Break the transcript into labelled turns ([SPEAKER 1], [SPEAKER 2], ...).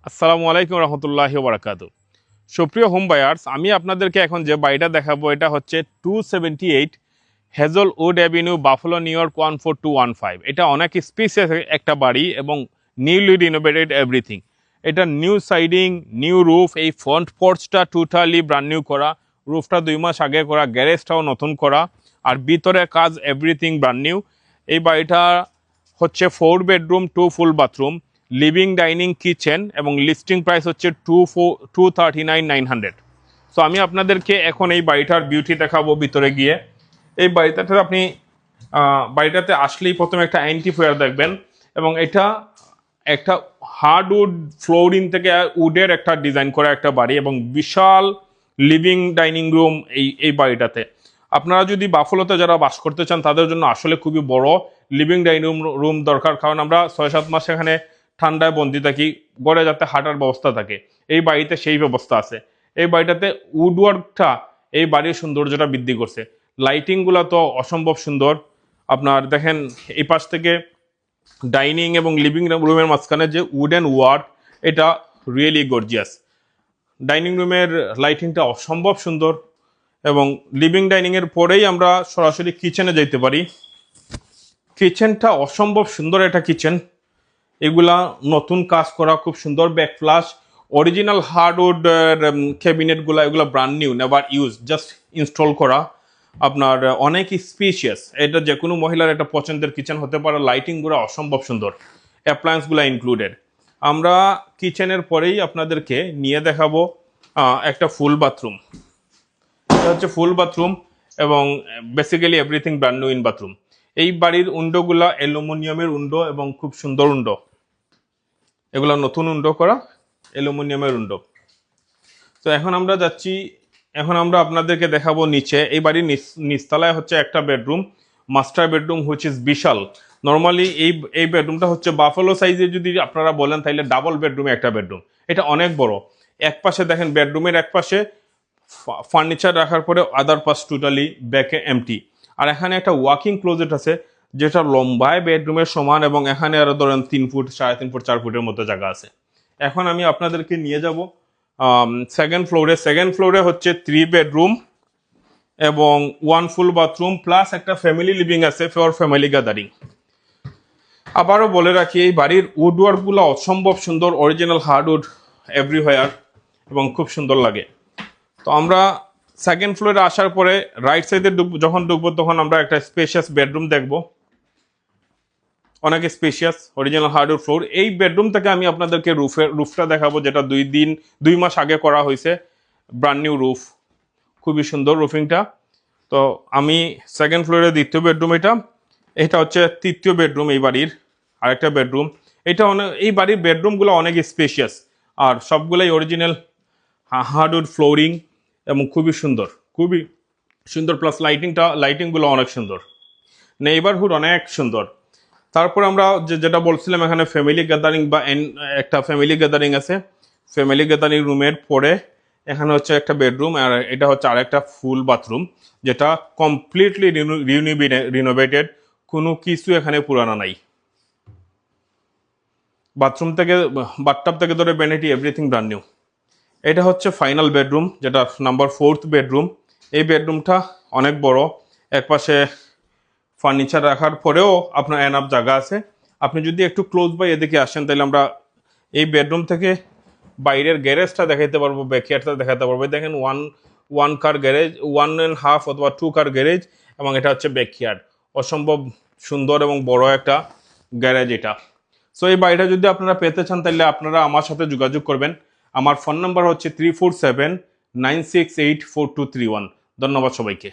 [SPEAKER 1] আসসালামু আলাইকুম রহমতুল্লাহি ওয়া বারাকাতু। সুপ্রিয় হোম বায়ার্স, আমি আপনাদেরকে এখন যে বাড়িটা দেখাবো এটা হচ্ছে 278 Hazelwood avenue, Buffalo, New York 14215। এটা অনেক স্পেসিয়াস একটা বাড়ি এবং নিউলি রিনোভেটেড এভরিথিং। এটা নিউ সাইডিং, নিউ রুফ, এই ফ্রন্ট পোর্চটা টোটালি ব্র্যান্ড নিউ করা, রুফটা 2 মাস আগে করা, গ্যারেজটাও নতুন করা, আর ভিতরের কাজ এভরিথিং ব্র্যান্ড নিউ। এই বাড়িটা হচ্ছে 4 বেডরুম 2 ফুল বাথরুম, লিভিং, ডাইনিং, কিচেন এবং লিস্টিং প্রাইস হচ্ছে 239,900। সো আমি আপনাদেরকে এখন এই বাড়িটার বিউটি দেখাবো ভিতরে গিয়ে। এই বাড়িটাতে আপনি বাড়িটাতে আসলেই প্রথমে একটা অ্যান্টিফায়ার দেখবেন এবং এটা একটা হার্ডউড ফ্লোরিং থেকে উডের একটা ডিজাইন করা একটা বাড়ি এবং বিশাল লিভিং ডাইনিং রুম এই বাড়িটাতে। আপনারা যদি বাফলোতে যারা বাস করতে চান তাদের জন্য আসলে খুবই বড় লিভিং ডাইনিং রুম দরকার, কারণ আমরা 6-7 মাস এখানে ঠান্ডায় বন্দি থাকি, গড়ে যাতে হাঁটার ব্যবস্থা থাকে। এই বাড়িতে সেই ব্যবস্থা আছে। এই বাড়িটাতে উডওয়ার্কটা এই বাড়ির সৌন্দর্যটা বৃদ্ধি করছে। লাইটিংগুলো তো অসম্ভব সুন্দর। আপনার দেখেন এই পাশ থেকে ডাইনিং এবং লিভিং রুমের মাঝখানে যে উডেন ওয়ার্ক, এটা রিয়েলি গর্জিয়াস। ডাইনিং রুমের লাইটিংটা অসম্ভব সুন্দর এবং লিভিং ডাইনিংয়ের পরেই আমরা সরাসরি কিচেনে যেতে পারি। কিচেনটা অসম্ভব সুন্দর একটা কিচেন। এগুলা নতুন কাজ করা, খুব সুন্দর ব্যাক ফ্লাশ, অরিজিনাল হার্ডউড ক্যাবিনেটগুলো, এগুলো brand new, never use, just install করা। আপনার অনেক স্পেশিয়াস, এটা যে কোনো মহিলার একটা পছন্দের কিচেন হতে পারে। লাইটিংগুলো অসম্ভব সুন্দর, অ্যাপ্লায়েন্সগুলো ইনক্লুডেড। আমরা কিচেনের পরেই আপনাদেরকে নিয়ে দেখাবো একটা ফুল বাথরুম। এটা হচ্ছে ফুল বাথরুম এবং basically everything brand new in bathroom. এই বাড়ির উইন্ডোগুলা অ্যালুমিনিয়ামের উইন্ডো এবং খুব সুন্দর উইন্ডো। এগুলো নতুন উইন্ডো করা অ্যালুমিনিয়ামের উইন্ডো। তো এখন আমরা যাচ্ছি, এখন আমরা আপনাদেরকে দেখাবো নিচে। এই বাড়ির নিচতলায় হচ্ছে একটা bedroom, master bedroom, which is বিশাল। নর্মালি এই বেডরুমটা হচ্ছে বাফেলো সাইজে যদি আপনারা বলেন তাহলে ডাবল বেডরুমে একটা বেডরুম। এটা অনেক বড়। এক পাশে দেখেন বেডরুমের এক পাশে ফার্নিচার রাখার পরে আদার পাশ টোটালি ব্যাকে এমটি। আর এখানে একটা ওয়াকিং ক্লোজেট আছে যেটা লম্বায় বেডরুমের সমান এবং এখানে আরো ধরেন 3 ফুট, 3.5 ফুট, 4 ফুটের মতো জায়গা আছে। এখন আমি আপনাদেরকে নিয়ে যাব সেকেন্ড ফ্লোরে। সেকেন্ড ফ্লোরে হচ্ছে 3 বেডরুম এবং 1 ফুল বাথরুম প্লাস একটা ফ্যামিলি লিভিং আছে ফর ফ্যামিলি গ্যাদারিং। আবারও বলে রাখি, এই বাড়ির উডওয়ার্কগুলো অসম্ভব সুন্দর, অরিজিনাল হার্ডউড এভরিহোয়ার এবং খুব সুন্দর লাগে। তো আমরা সেকেন্ড ফ্লোরে আসার পরে রাইট সাইডে যখন ঢুকবো তখন আমরা একটা স্পেশিয়াস বেডরুম দেখব, অনেক স্পেশিয়াস অরিজিনাল হার্ডউড ফ্লোর। এই বেডরুম থেকে আমি আপনাদেরকে রুফটা দেখাবো, যেটা 2 মাস আগে করা হয়েছে, ব্র্যান্ড নিউ রুফ, খুবই সুন্দর রুফিংটা। তো আমি সেকেন্ড ফ্লোরের দ্বিতীয় বেডরুম, এটা হচ্ছে তৃতীয় বেডরুম এই বাড়ির, আরেকটা বেডরুম। এটা এই বাড়ির বেডরুমগুলো অনেক স্পেশিয়াস আর সবগুলোই অরিজিনাল হার্ডউড ফ্লোরিং এবং খুবই সুন্দর, খুবই সুন্দর। প্লাস লাইটিংগুলো অনেক সুন্দর, নেইবারহুড অনেক সুন্দর। তারপর আমরা যেটা বলছিলাম, এখানে ফ্যামিলি গ্যাদারিং বা একটা ফ্যামিলি গ্যাদারিং আছে। ফ্যামিলি গ্যাদারিং রুমের পরে এখানে হচ্ছে একটা বেডরুম আর এটা হচ্ছে আরেকটা ফুল বাথরুম, যেটা কমপ্লিটলি রিনোভেটেড, কোনো কিছু এখানে পুরানো নাই। বাথরুম থেকে, বাথটাব থেকে ধরে ভ্যানিটি এভরিথিং ব্র্যান্ড নিউ। এটা হচ্ছে ফাইনাল বেডরুম, যেটা নাম্বার 4th বেডরুম। এই বেডরুমটা অনেক বড়, একপাশে ফার্নিচার রাখার পরেও আপনার এনাফ জায়গা আছে। আপনি যদি একটু ক্লোজ বাই এদিকে আসেন তাহলে আমরা এই বেডরুম থেকে বাইরের গ্যারেজটা দেখাতে পারবো, ব্যাকইয়ার্ডটা দেখাতে পারবো। দেখেন ওয়ান কার গ্যারেজ, 1.5 অথবা 2 কার গ্যারেজ এবং এটা হচ্ছে ব্যাকইয়ার্ড। অসম্ভব সুন্দর এবং বড় একটা গ্যারেজ এটা। সো এই বাড়িটা যদি আপনারা পেতে চান তাহলে আপনারা আমার সাথে যোগাযোগ করবেন। আমার ফোন নাম্বার হচ্ছে 347-968-4231। ধন্যবাদ সবাইকে।